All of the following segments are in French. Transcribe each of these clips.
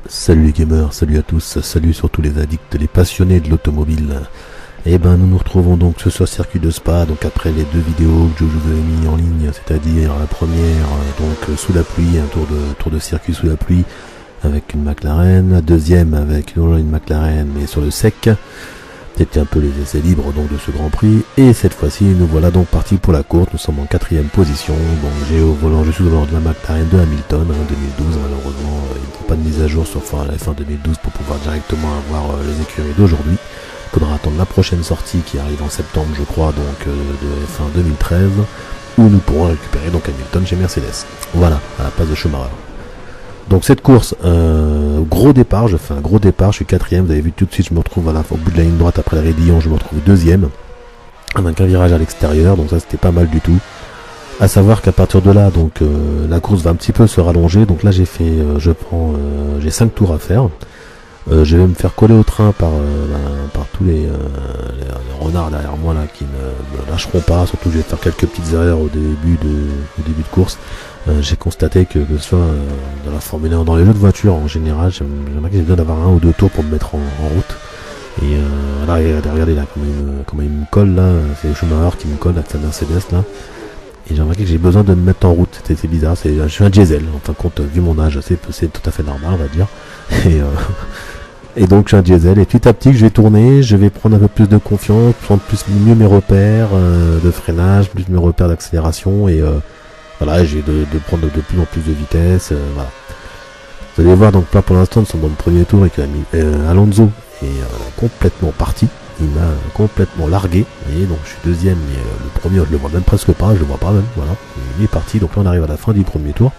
Salut les gamers, salut à tous, salut surtout les addicts, les passionnés de l'automobile. Et ben nous nous retrouvons donc ce soir circuit de Spa, donc après les deux vidéos que je vous ai mis en ligne, c'est-à-dire la première donc sous la pluie, un tour de circuit sous la pluie avec une McLaren, la deuxième avec une McLaren mais sur le sec. C'était un peu les essais libres donc de ce Grand Prix, et cette fois-ci nous voilà donc partis pour la course. Nous sommes en 4ème position, donc je suis au volant de la McLaren de Hamilton, 2012, malheureusement il n'y a pas de mise à jour sur la F1 2012 pour pouvoir directement avoir les écuries d'aujourd'hui. Il faudra attendre la prochaine sortie qui arrive en septembre je crois, donc de F1 2013, où nous pourrons récupérer donc Hamilton chez Mercedes, voilà, à la place de Schumacher. Donc cette course, gros départ, je fais un gros départ, je suis 4ème, vous avez vu tout de suite, je me retrouve au bout de la ligne droite après le raidillon, je me retrouve 2ème, avec un virage à l'extérieur, donc ça c'était pas mal du tout. À savoir qu'à partir de là, donc la course va un petit peu se rallonger, donc là j'ai 5 tours à faire. Je vais me faire coller au train par tous les renards derrière moi là qui ne me lâcheront pas, surtout je vais faire quelques petites erreurs au début de course. J'ai constaté que ce soit dans la Formule 1, dans les jeux de voiture en général, j'aimerais que j'ai besoin d'avoir un ou deux tours pour me mettre en route. Et là, regardez là comment il me colle là, c'est Schumacher qui me colle avec sa Mercedes là. Et j'ai remarqué que j'ai besoin de me mettre en route, c'est bizarre, je suis un diesel, en fin de compte, vu mon âge, c'est tout à fait normal on va dire. Et donc je suis un diesel, et petit à petit je vais tourner, je vais prendre un peu plus de confiance, prendre mieux mes repères de freinage, plus mes repères d'accélération, et voilà, j'ai de prendre de plus en plus de vitesse, voilà. Vous allez voir, donc là pour l'instant nous sommes dans le premier tour et Alonso est complètement parti. Il m'a complètement largué, vous voyez, donc je suis deuxième, mais le premier je le vois même presque pas, je le vois pas même, voilà, il est parti, donc là on arrive à la fin du premier tour.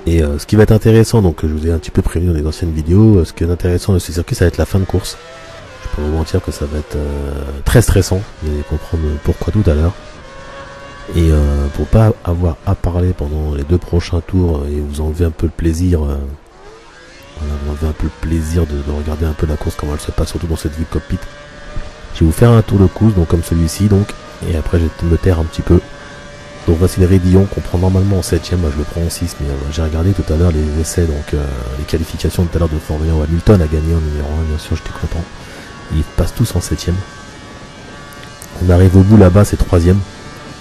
Et ce qui va être intéressant, donc je vous ai un petit peu prévenu dans les anciennes vidéos, ce qui est intéressant de ce circuit, ça va être la fin de course. Je peux vous mentir que ça va être très stressant, vous allez comprendre pourquoi tout à l'heure. Et pour pas avoir à parler pendant les deux prochains tours et vous enlever un peu le plaisir, de regarder un peu la course, comment elle se passe, surtout dans cette vue de cockpit. Je vais vous faire un tour de course, donc comme celui-ci, donc, et après je vais me taire un petit peu. Donc voici le raidillon qu'on prend normalement en 7ème, moi je le prends en 6, mais j'ai regardé tout à l'heure les essais, donc les qualifications tout à l'heure de Formule 1 où Hamilton a gagné en numéro 1, bien sûr, j'étais content. Ils passent tous en 7ème. On arrive au bout là-bas, c'est 3ème.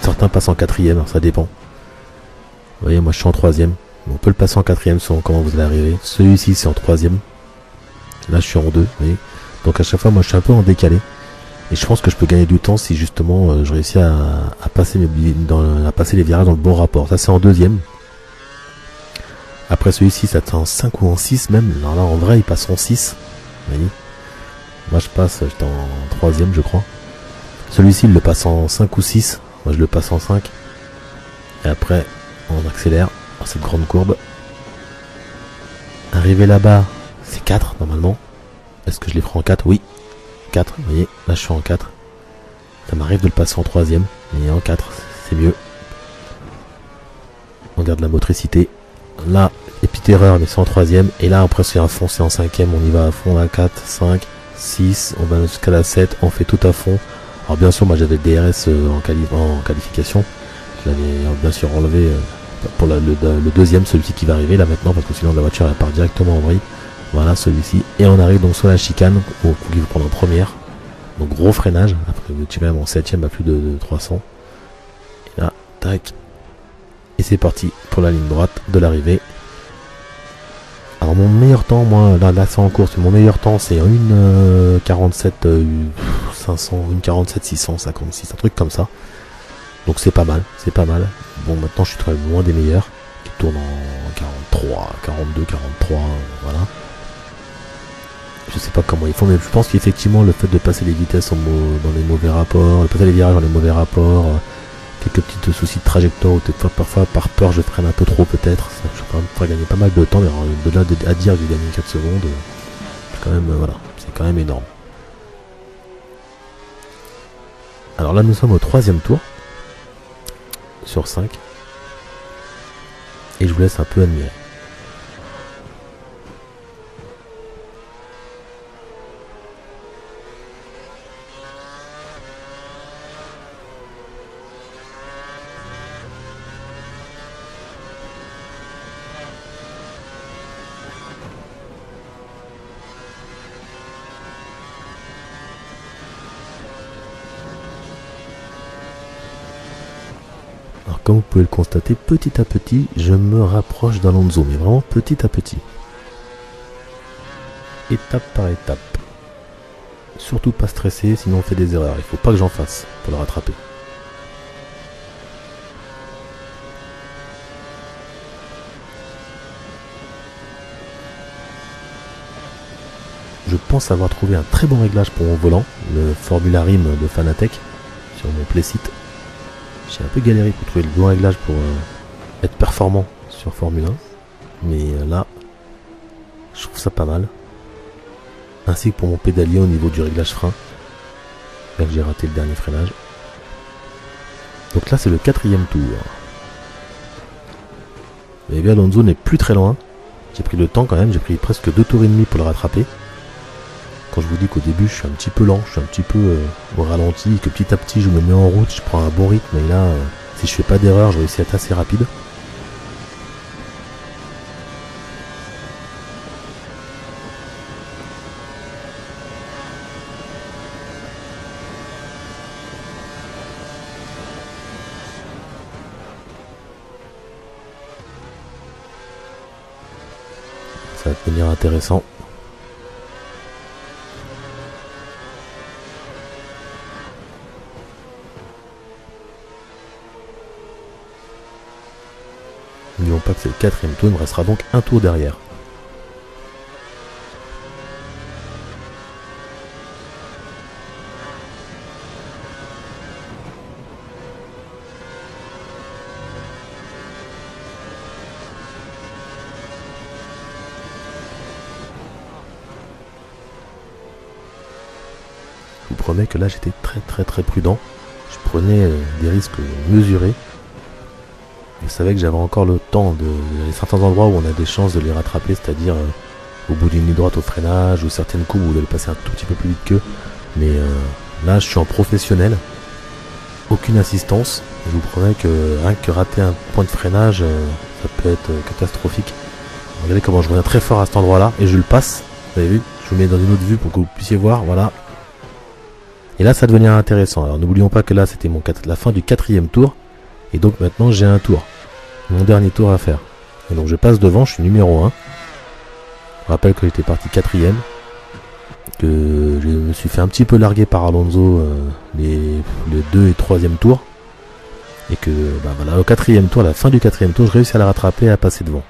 Certains passent en 4ème, alors ça dépend. Vous voyez, moi je suis en 3ème. On peut le passer en 4ème selon comment vous allez arriver. Celui-ci c'est en 3ème. Là je suis en 2, vous voyez. Donc à chaque fois moi je suis un peu en décalé. Et je pense que je peux gagner du temps si justement je réussis à passer les virages dans le bon rapport. Ça c'est en 2ème. Après celui-ci ça c'est en 5 ou en 6 même. Alors là en vrai il passe en 6. Vous voyez. Moi j'étais en 3ème je crois. Celui-ci il le passe en 5 ou 6. Moi je le passe en 5. Et après on accélère dans cette grande courbe. Arrivé là-bas c'est 4 normalement. Est-ce que je les ferai en 4? Oui. 4, vous voyez, là je suis en 4. Ça m'arrive de le passer en 3ème, mais en 4, c'est mieux. On garde la motricité. Là, les petites erreurs, mais c'est en 3ème. Et là, après, c'est à fond, c'est en 5ème. On y va à fond, là, 4, 5, 6. On va jusqu'à la 7. On fait tout à fond. Alors, bien sûr, moi j'avais le DRS en qualification. Je l'avais bien sûr enlevé pour le deuxième, celui qui va arriver là maintenant, parce que sinon la voiture elle part directement en vrille. Voilà celui-ci. Et on arrive donc sur la chicane qui vous prend en première. Donc gros freinage. Après vous tirez en 7ème à plus de 300. Et là, tac. Et c'est parti pour la ligne droite de l'arrivée. Alors mon meilleur temps, moi là c'est en course. Mon meilleur temps c'est une 47 500, une 47 656, un truc comme ça. Donc c'est pas mal, c'est pas mal. Bon maintenant je suis très loin des meilleurs. Qui tournent en 43, 42, 43, voilà. Je sais pas comment ils font, mais je pense qu'effectivement le fait de passer les vitesses dans les mauvais rapports, de passer les virages dans les mauvais rapports, quelques petits soucis de trajectoire, ou peut-être parfois par peur je freine un peu trop peut-être, je pourrais gagner pas mal de temps, mais de là à dire que j'ai gagné 4 secondes, c'est quand même, voilà, c'est quand même énorme. Alors là nous sommes au 3ème tour, sur 5, et je vous laisse un peu admirer. comme vous pouvez le constater, petit à petit, je me rapproche d'Alonso, mais vraiment petit à petit. Étape par étape. Surtout pas stresser, sinon on fait des erreurs. Il faut pas que j'en fasse pour le rattraper. Je pense avoir trouvé un très bon réglage pour mon volant, le Formula Rim de Fanatec, sur mon Playsit. J'ai un peu galéré pour trouver le bon réglage pour être performant sur Formule 1. Mais là, je trouve ça pas mal. Ainsi que pour mon pédalier au niveau du réglage frein. Là que j'ai raté le dernier freinage. Donc là c'est le 4e tour. Vous avez vu, Alonso n'est plus très loin. J'ai pris le temps quand même, j'ai pris presque 2 tours et demi pour le rattraper. Quand je vous dis qu'au début je suis un petit peu lent, je suis un petit peu au ralenti, que petit à petit je me mets en route, je prends un bon rythme, et là si je fais pas d'erreur je réussis à être assez rapide. Ça va devenir intéressant. N'oublions pas que c'est le 4e tour, il me restera donc un tour derrière. Je vous promets que là j'étais très prudent. Je prenais des risques mesurés. Je savais que j'avais encore le temps de... Il y a certains endroits où on a des chances de les rattraper, c'est-à-dire au bout d'une ligne droite au freinage, ou certaines courbes où vous allez passer un tout petit peu plus vite qu'eux. Mais là je suis en professionnel. Aucune assistance. Je vous promets que rien que rater un point de freinage, ça peut être catastrophique. Regardez comment je reviens très fort à cet endroit-là, et je le passe. Vous avez vu? Je vous mets dans une autre vue pour que vous puissiez voir, voilà. Et là ça devenait intéressant. Alors n'oublions pas que là c'était la fin du 4e tour. Et donc maintenant j'ai un tour. Mon dernier tour à faire. Et donc je passe devant, je suis numéro 1. Je rappelle que j'étais parti 4e. Que je me suis fait un petit peu larguer par Alonso les 2 et 3e tours. Et que bah voilà, au 4e tour, à la fin du 4e tour, je réussis à la rattraper et à passer devant.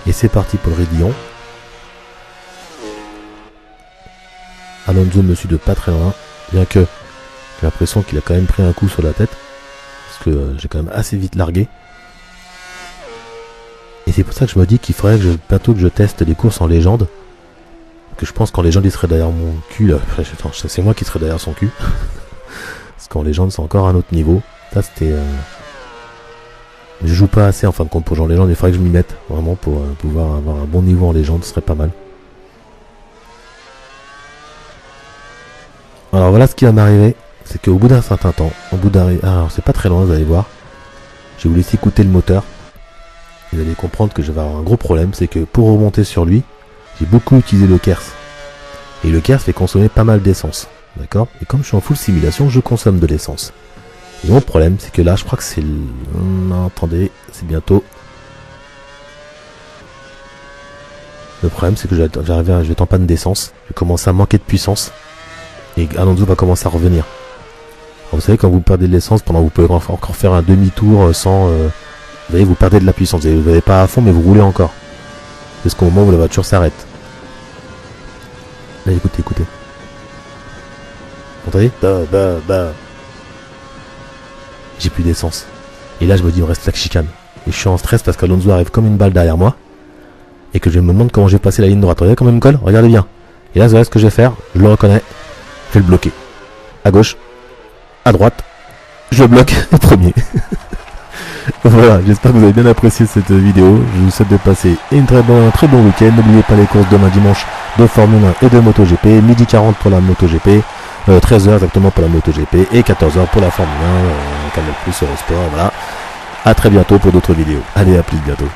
Et c'est parti pour le raidillon. Alonso me suit de pas très loin. Bien que j'ai l'impression qu'il a quand même pris un coup sur la tête. Parce que j'ai quand même assez vite largué. Et c'est pour ça que je me dis qu'il faudrait que bientôt que je teste les courses en légende. Que je pense qu'en légende il serait derrière mon cul. Là. C'est moi qui serais derrière son cul. Parce qu'en légende c'est encore un autre niveau. Ça c'était... Je joue pas assez en fin de compte pour jouer en légende. Il faudrait que je m'y mette. Vraiment pour pouvoir avoir un bon niveau en légende. Ce serait pas mal. Alors voilà ce qui va m'arriver. C'est qu'au bout d'un certain temps, alors c'est pas très loin, vous allez voir. Je vais vous laisser écouter le moteur. Vous allez comprendre que je vais avoir un gros problème, c'est que pour remonter sur lui, j'ai beaucoup utilisé le KERS. Et le KERS fait consommer pas mal d'essence. D'accord? Et comme je suis en full simulation, je consomme de l'essence. Et mon problème, c'est que là, je crois que c'est... Non, attendez, c'est bientôt. Le problème, c'est que je vais être en panne d'essence. Je vais commencer à manquer de puissance. Et Alonso va commencer à revenir. Alors vous savez, quand vous perdez de l'essence, vous pouvez encore faire un demi-tour sans... vous voyez, vous perdez de la puissance. Vous n'avez pas à fond, mais vous roulez encore. Jusqu'au moment où la voiture s'arrête. Là, écoutez. Vous entendez? J'ai plus d'essence. Et là, je me dis, il me reste la chicane. Et je suis en stress parce qu'Alonso arrive comme une balle derrière moi. Et que je me demande comment je vais passer la ligne droite. Regardez comment il me colle, regardez bien. Et là, ce que je vais faire, je le reconnais. Je vais le bloquer. À gauche. À droite. Je le bloque au premier. Voilà, j'espère que vous avez bien apprécié cette vidéo. Je vous souhaite de passer un très bon week-end. N'oubliez pas les courses demain dimanche de Formule 1 et de MotoGP. Midi 40 pour la MotoGP. 13h exactement pour la MotoGP. Et 14h pour la Formule 1. Canal Plus Sport. Voilà. A très bientôt pour d'autres vidéos. Allez, à plus bientôt.